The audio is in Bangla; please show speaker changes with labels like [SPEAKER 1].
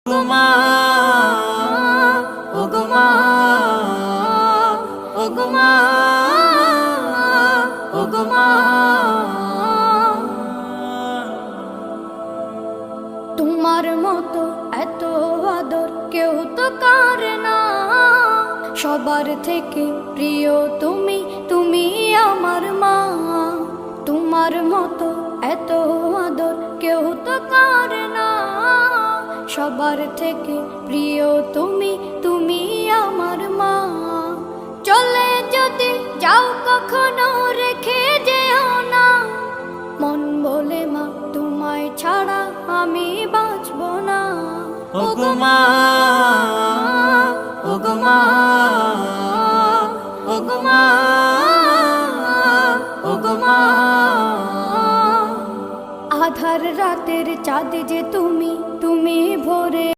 [SPEAKER 1] ওগমা ওগমা ওগমা ওগমা
[SPEAKER 2] তোমার মতো এত আদর কেউ তো করে না, সবার থেকে প্রিয় তুমি, তুমি আমার মা। তোমার মতো এত আদর কেউ তো করে না, সবার থেকে প্রিয় তুমি, তুমি আমার মা। চলে যদি যাও কখনো রেখে যেও না, মন বলে মা তোমায় ছাড়া আমি বাঁচব না।
[SPEAKER 1] ওগমা ওগমা ওগমা ওগমা
[SPEAKER 2] আধার রাতের চাঁদ যে তুমি, তুমি ভোরে